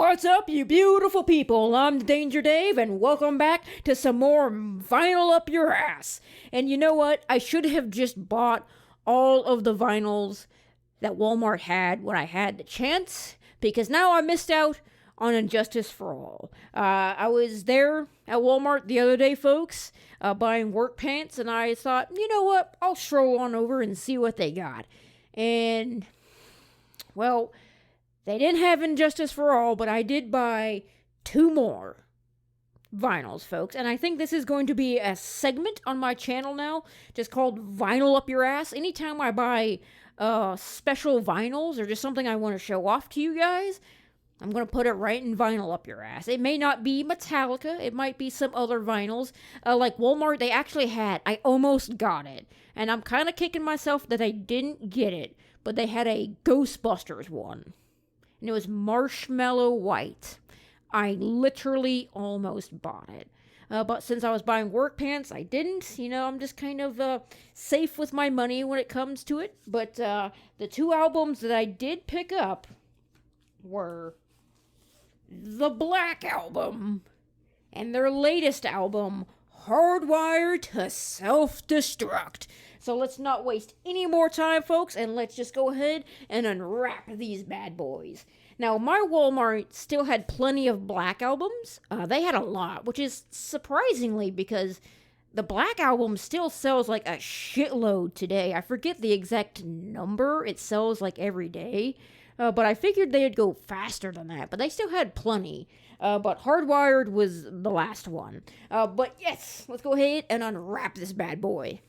What's up, you beautiful people? I'm Danger Dave, and welcome back to some more vinyl up your ass. And you know what? I should have just bought all of the vinyls that Walmart had when I had the chance, because now I missed out on Injustice for All. I was there at Walmart the other day, folks, buying work pants, and I thought, you know what? I'll stroll on over and see what they got. And, well, they didn't have Injustice for All, but I did buy 2 more vinyls, folks. And I think this is going to be a segment on my channel now, just called Vinyl Up Your Ass. Anytime I buy special vinyls or just something I want to show off to you guys, I'm going to put it right in Vinyl Up Your Ass. It may not be Metallica. It might be some other vinyls. Like Walmart, they actually had. I almost got it. And I'm kind of kicking myself that I didn't get it. But they had a Ghostbusters one. And it was marshmallow white. I literally almost bought it. But since I was buying work pants, I didn't. You know, I'm just kind of safe with my money when it comes to it. But the 2 albums that I did pick up were the Black Album and their latest album, Hardwired to Self-Destruct. So let's not waste any more time, folks, and let's just go ahead and unwrap these bad boys. Now, my Walmart still had plenty of Black Albums. They had a lot, which is surprisingly because the Black Album still sells like a shitload today. I forget the exact number it sells like every day, but I figured they'd go faster than that, but they still had plenty. But Hardwired was the last one. But yes, let's go ahead and unwrap this bad boy.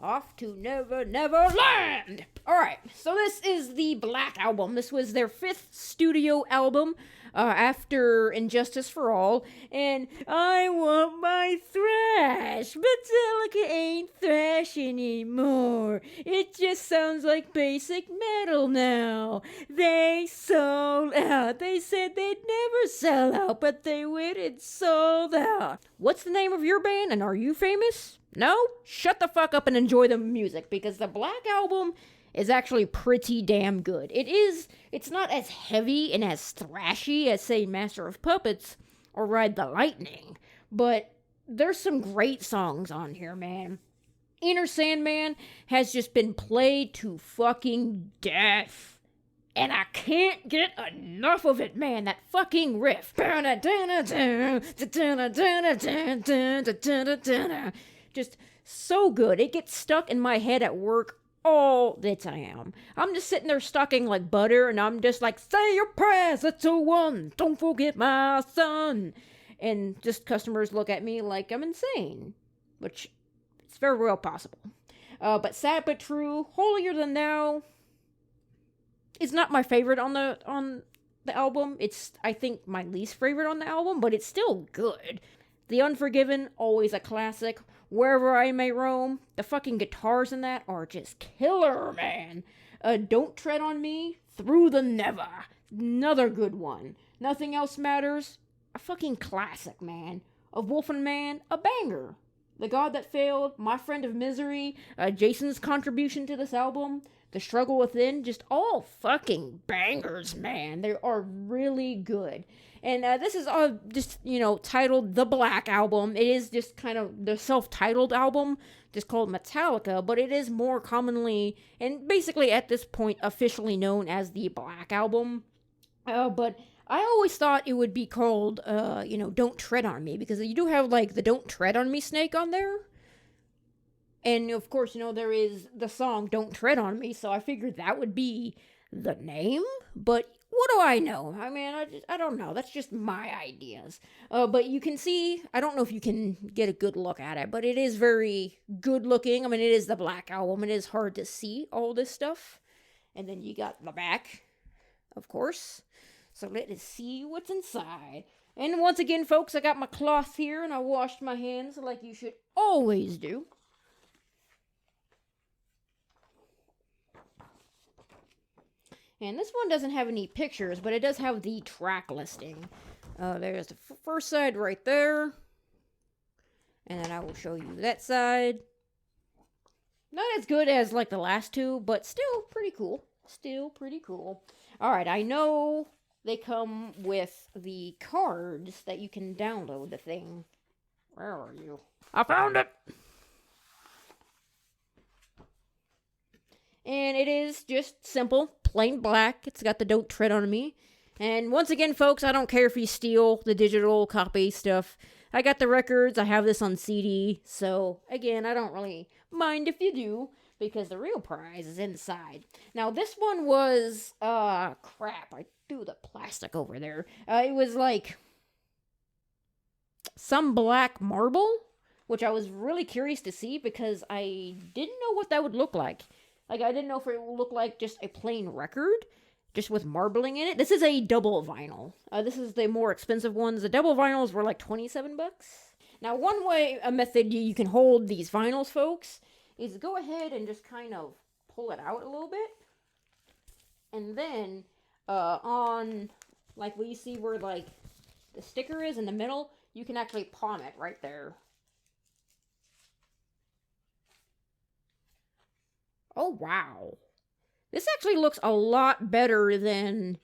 Off to Never Never Land! Alright, so this is the Black Album. This was their 5th studio album after Injustice for All. And I want my thrash. Metallica ain't thrash anymore. It just sounds like basic metal now. They sold out. They said they'd never sell out, but they went and sold out. What's the name of your band, and are you famous? No? Shut the fuck up and enjoy the music, because the Black Album is actually pretty damn good. It's not as heavy and as thrashy as, say, Master of Puppets or Ride the Lightning, but there's some great songs on here, man. Inner Sandman has just been played to fucking death. And I can't get enough of it, man. That fucking riff. Just so good. It gets stuck in my head at work all the time. I'm just sitting there stocking like butter, and I'm just like, say your prayers, little one, don't forget my son. And just customers look at me like I'm insane, which it's very well possible. But Sad But True, Holier Than Thou is not my favorite on the album. It's, I think, my least favorite on the album, but it's still good. The Unforgiven, always a classic. Wherever I May Roam, the fucking guitars in that are just killer, man. Don't Tread on Me, Through the Never, another good one. Nothing Else Matters, a fucking classic, man. Of Wolf and Man, a banger. The God That Failed, My Friend of Misery, Jason's contribution to this album, The Struggle Within, just all fucking bangers, man. They are really good. And this is just, titled The Black Album. It is just kind of the self-titled album, just called Metallica, but it is more commonly, and basically at this point, officially known as the Black Album. But I always thought it would be called, Don't Tread on Me, because you do have, like, the Don't Tread on Me snake on there. And, of course, there is the song Don't Tread on Me, so I figured that would be the name, but what do I know? I mean, I don't know. That's just my ideas. But you can see, I don't know if you can get a good look at it, but it is very good looking. I mean, it is the Black Album. It is hard to see all this stuff. And then you got the back, of course. So let us see what's inside. And once again, folks, I got my cloth here, and I washed my hands like you should always do. And this one doesn't have any pictures, but it does have the track listing. There's the first side right there. And then I will show you that side. Not as good as, like, the last 2, but still pretty cool. Alright, I know they come with the cards that you can download the thing. Where are you? I found it! And it is just simple, plain black. It's got the "Don't Tread on Me." And once again, folks, I don't care if you steal the digital copy stuff. I got the records, I have this on CD, so again, I don't really mind if you do, because the real prize is inside. Now, this one was, crap, I threw the plastic over there. It was like some black marble, which I was really curious to see because I didn't know what that would look like. Like, I didn't know if it would look like just a plain record, just with marbling in it. This is a double vinyl. This is the more expensive ones. The double vinyls were like $27. Now, a method you can hold these vinyls, folks, is go ahead and just kind of pull it out a little bit. And then, on, like, where you see where, like, the sticker is in the middle, you can actually palm it right there. Oh, wow. This actually looks a lot better than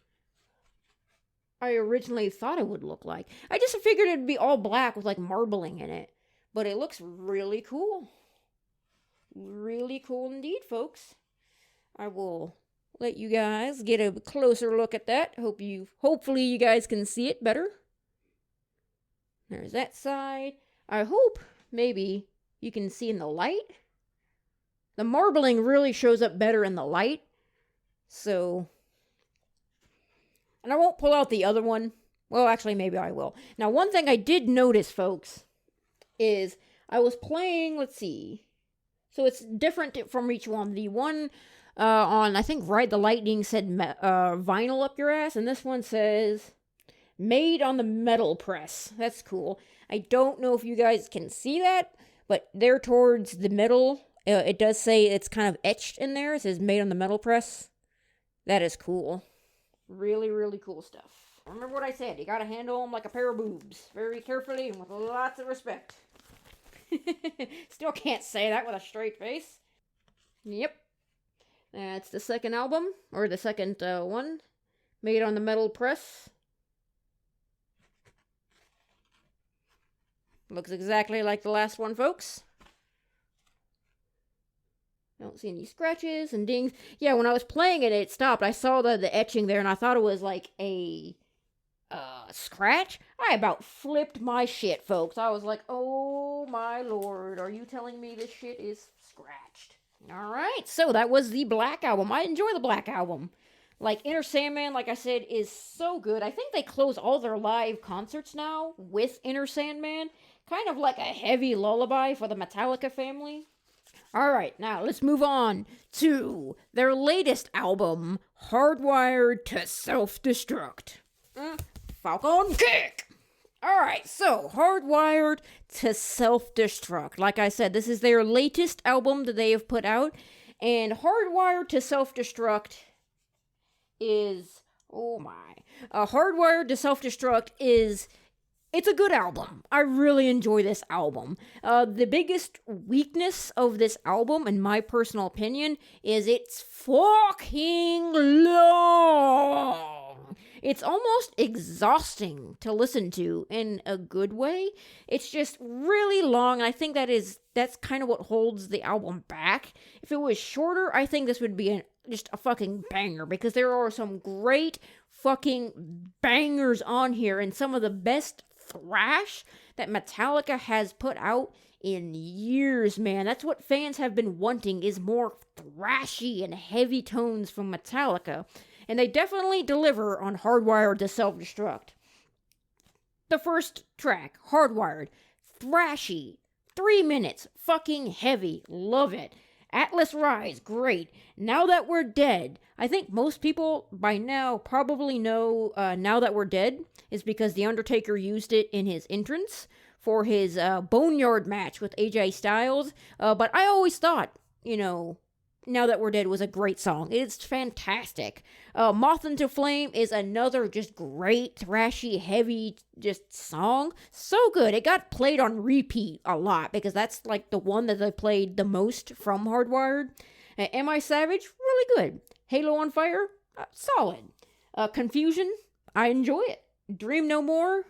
I originally thought it would look like. I just figured it'd be all black with, like, marbling in it. But it looks really cool. Really cool indeed, folks. I will let you guys get a closer look at that. Hopefully you guys can see it better. There's that side. I hope maybe you can see in the light. The marbling really shows up better in the light. So, and I won't pull out the other one. Well, actually, maybe I will. Now, one thing I did notice, folks, is I was playing, let's see. So it's different from each one. The one on, I think, Ride the Lightning said vinyl up your ass. And this one says made on the metal press. That's cool. I don't know if you guys can see that, but there towards the middle, it does say it's kind of etched in there. It says made on the metal press. That is cool. Really, really cool stuff. Remember what I said. You gotta handle them like a pair of boobs. Very carefully and with lots of respect. Still can't say that with a straight face. Yep. That's the second album. Or the second one. Made on the metal press. Looks exactly like the last one, folks. I don't see any scratches and dings. Yeah, when I was playing it, it stopped. I saw the etching there, and I thought it was like a scratch. I about flipped my shit, folks. I was like, oh my lord, are you telling me this shit is scratched? Alright, so that was the Black Album. I enjoy the Black Album. Like, Enter Sandman, like I said, is so good. I think they close all their live concerts now with Enter Sandman. Kind of like a heavy lullaby for the Metallica family. Alright, now let's move on to their latest album, Hardwired to Self-Destruct. Falcon Kick! Alright, so Hardwired to Self-Destruct. Like I said, this is their latest album that they have put out. And Hardwired to Self-Destruct is... oh my. Hardwired to Self-Destruct is... it's a good album. I really enjoy this album. The biggest weakness of this album, in my personal opinion, is it's fucking long. It's almost exhausting to listen to in a good way. It's just really long. I think that's kind of what holds the album back. If it was shorter, I think this would be just a fucking banger, because there are some great fucking bangers on here and some of the best thrash that Metallica has put out in years, man. That's what fans have been wanting, is more thrashy and heavy tones from Metallica. And they definitely deliver on Hardwired to Self-Destruct. The first track, Hardwired, thrashy, 3 minutes, fucking heavy, love it. Atlas Rise, great. Now That We're Dead. I think most people by now probably know Now That We're Dead is because The Undertaker used it in his entrance for his Boneyard match with AJ Styles. But I always thought, Now That We're Dead was a great song. It's fantastic. Moth into Flame is another just great, thrashy, heavy just song. So good. It got played on repeat a lot because that's like the one that I played the most from Hardwired. Am I Savage? Really good. Halo on Fire? Solid. Confusion? I enjoy it. Dream No More.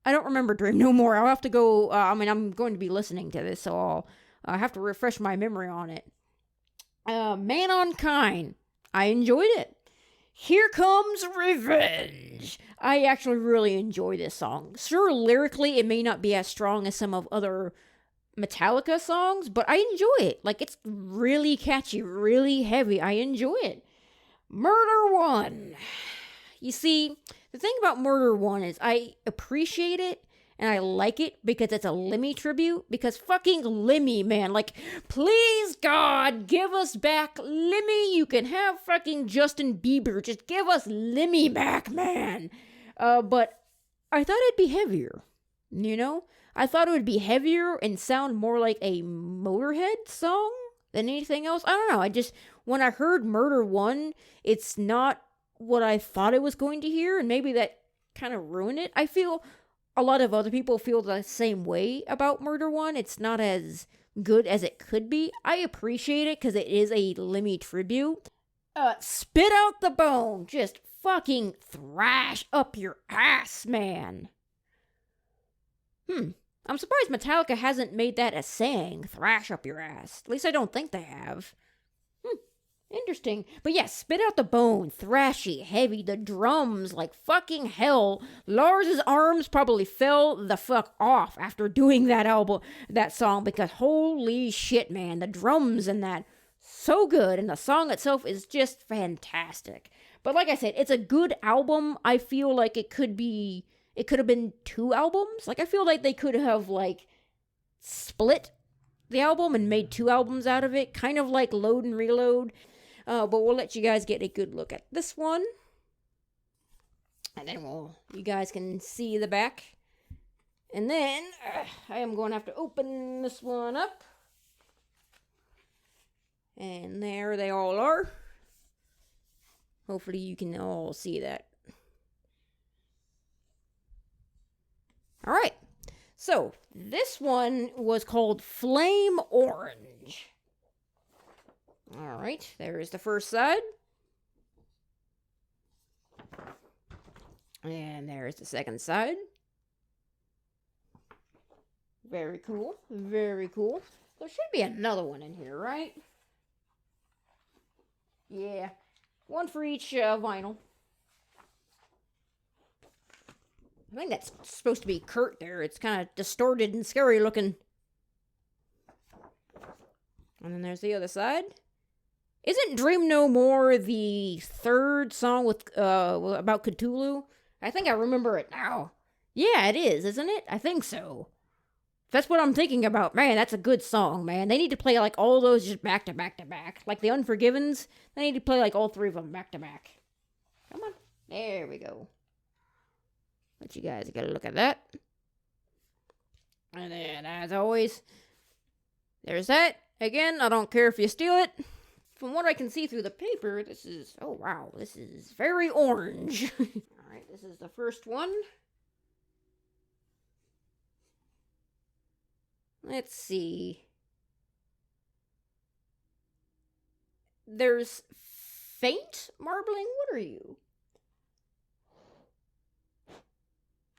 I don't remember Dream No More. I'll have to go. I'm going to be listening to this, so I'll have to refresh my memory on it. Man on Kind. I enjoyed it. Here Comes Revenge. I actually really enjoy this song. Sure, lyrically, it may not be as strong as some of other Metallica songs, but I enjoy it. Like, it's really catchy, really heavy. I enjoy it. Murder One. You see, the thing about Murder One is I appreciate it and I like it because it's a Lemmy tribute. Because fucking Lemmy, man. Like, please, God, give us back Lemmy. You can have fucking Justin Bieber. Just give us Lemmy back, man. But I thought it'd be heavier, you know? I thought it would be heavier and sound more like a Motorhead song than anything else. I don't know. When I heard Murder One, it's not what I thought I was going to hear, and maybe that kind of ruined it. I feel a lot of other people feel the same way about Murder One. It's not as good as it could be. I appreciate it because it is a Lemmy tribute. Spit Out the Bone. Just fucking thrash up your ass, man. I'm surprised Metallica hasn't made that a saying, thrash up your ass. At least I don't think they have. Interesting. But yeah, Spit Out the Bone, thrashy, heavy, the drums like fucking hell. Lars's arms probably fell the fuck off after doing that song, because holy shit, man, the drums in that, so good, and the song itself is just fantastic. But like I said, it's a good album. I feel like it could have been 2 albums. Like, I feel like they could have, like, split the album and made 2 albums out of it, kind of like Load and Reload. But we'll let you guys get a good look at this one. And then you guys can see the back. And then I am going to have to open this one up. And there they all are. Hopefully you can all see that. Alright. So, this one was called Flame Orange. Alright, there's the first side. And there's the second side. Very cool. Very cool. There should be another one in here, right? Yeah. One for each vinyl. I think that's supposed to be Kurt there. It's kind of distorted and scary looking. And then there's the other side. Isn't Dream No More the third song with about Cthulhu? I think I remember it now. Yeah, it is, isn't it? I think so. That's what I'm thinking about. Man, that's a good song, man. They need to play like all those just back to back to back. Like the Unforgivens, they need to play like all 3 of them back to back. Come on. There we go. Let you guys get a look at that. And then, as always, there's that. Again, I don't care if you steal it. From what I can see through the paper, this is... Oh, wow. This is very orange. Alright, this is the first one. Let's see. There's faint marbling? What are you?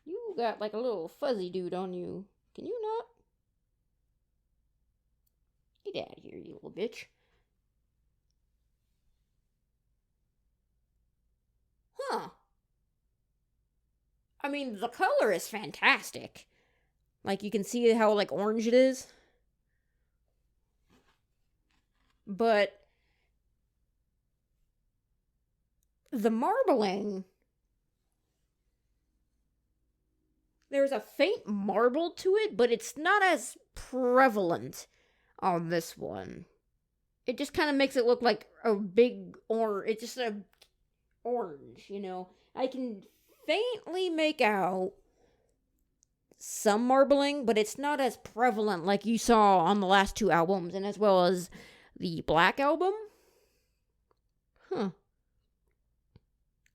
You got like a little fuzzy dude on you. Can you not? Get out of here, you little bitch. Huh. I mean, the color is fantastic. Like, you can see how, like, orange it is. But the marbling... There's a faint marble to it, but it's not as prevalent on this one. It just kind of makes it look like a big orange. It's just a orange, you know. I can faintly make out some marbling, but it's not as prevalent like you saw on the last 2 albums, and as well as the Black Album. Huh.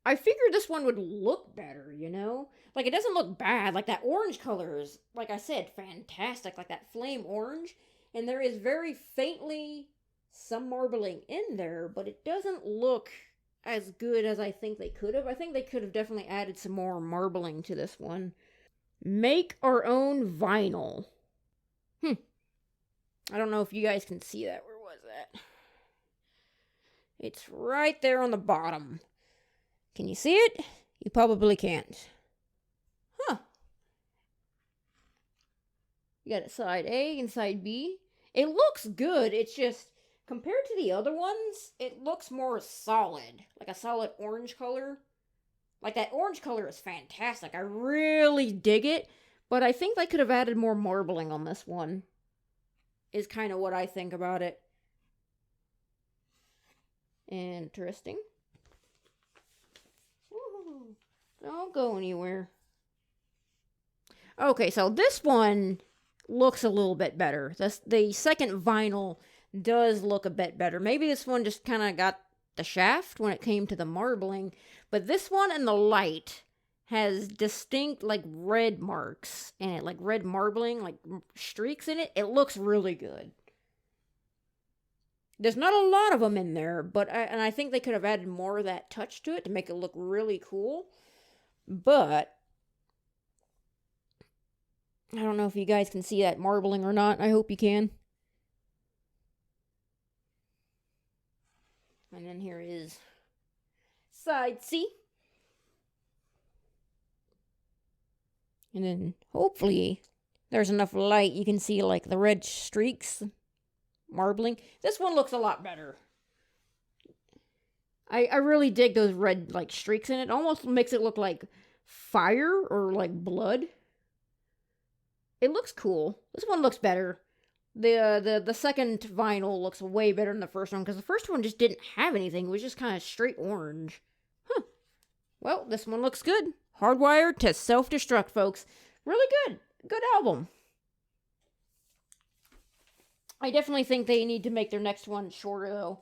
I figured this one would look better, you know? Like, it doesn't look bad. Like, that orange color is, like I said, fantastic. Like, that flame orange. And there is very faintly some marbling in there, but it doesn't look as good as I think they could have. I think they could have definitely added some more marbling to this one. Make our own vinyl. I don't know if you guys can see that. Where was that? It's right there on the bottom. Can you see it? You probably can't. You got side A and side B. It looks good. It's just, compared to the other ones, it looks more solid. Like a solid orange color. Like, that orange color is fantastic. I really dig it. But I think they could have added more marbling on this one. Is kind of what I think about it. Interesting. Ooh, don't go anywhere. Okay, so this one looks a little bit better. The second vinyl does look a bit better. Maybe this one just kind of got the shaft when it came to the marbling. But this one and the light has distinct, like, red marks in it. Like, red marbling, like, streaks in it. It looks really good. There's not a lot of them in there, but I think they could have added more of that touch to it to make it look really cool. But I don't know if you guys can see that marbling or not. I hope you can. And then here is side C. And then hopefully there's enough light you can see like the red streaks marbling. This one looks a lot better. I really dig those red like streaks in it. It almost makes it look like fire or like blood. It looks cool. This one looks better. The second vinyl looks way better than the first one because the first one just didn't have anything. It was just kind of straight orange. Well, this one looks good. Hardwired to Self-Destruct, folks. Really good. Good album. I definitely think they need to make their next one shorter, though.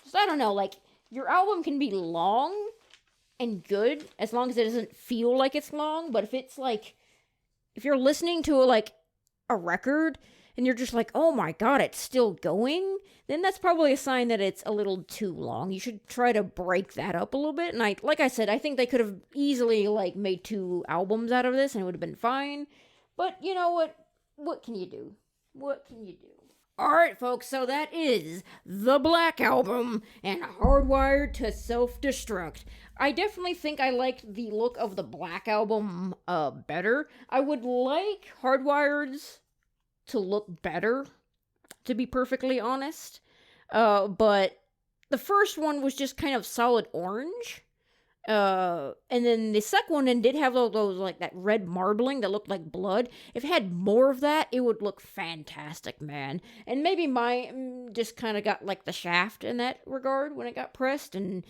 Just, I don't know, like, your album can be long and good as long as it doesn't feel like it's long, but if it's like, if you're listening to a record and you're just like, oh my god, it's still going, then that's probably a sign that it's a little too long. You should try to break that up a little bit. And like I said, I think they could have easily made 2 albums out of this and it would have been fine. But you know what? What can you do? What can you do? Alright, folks, so that is the Black Album and Hardwired to Self-Destruct. I definitely think I liked the look of the Black Album better. I would like Hardwired's to look better, to be perfectly honest. But the first one was just kind of solid orange. And then the second one did have those like that red marbling that looked like blood. If it had more of that, it would look fantastic, man. And maybe mine just kind of got like the shaft in that regard when it got pressed, and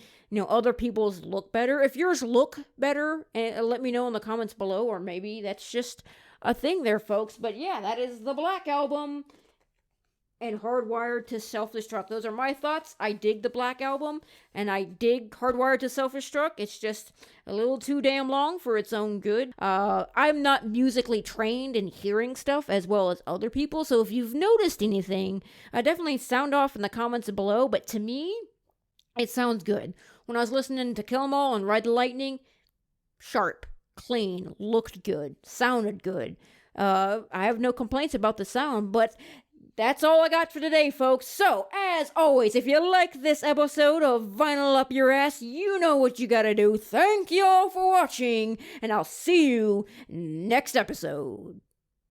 other people's look better. If yours look better, let me know in the comments below, or maybe that's just a thing there, folks. But yeah, that is the Black Album and Hardwired to Self-Destruct. Those are my thoughts. I dig the Black Album, and I dig Hardwired to Self-Destruct. It's just a little too damn long for its own good. I'm not musically trained in hearing stuff as well as other people, so if you've noticed anything, definitely sound off in the comments below, but to me, it sounds good. When I was listening to Kill 'Em All and Ride the Lightning, sharp, clean, looked good, sounded good. I have no complaints about the sound, but that's all I got for today, folks. So, as always, if you like this episode of Vinyl Up Your Ass, you know what you gotta do. Thank you all for watching, and I'll see you next episode.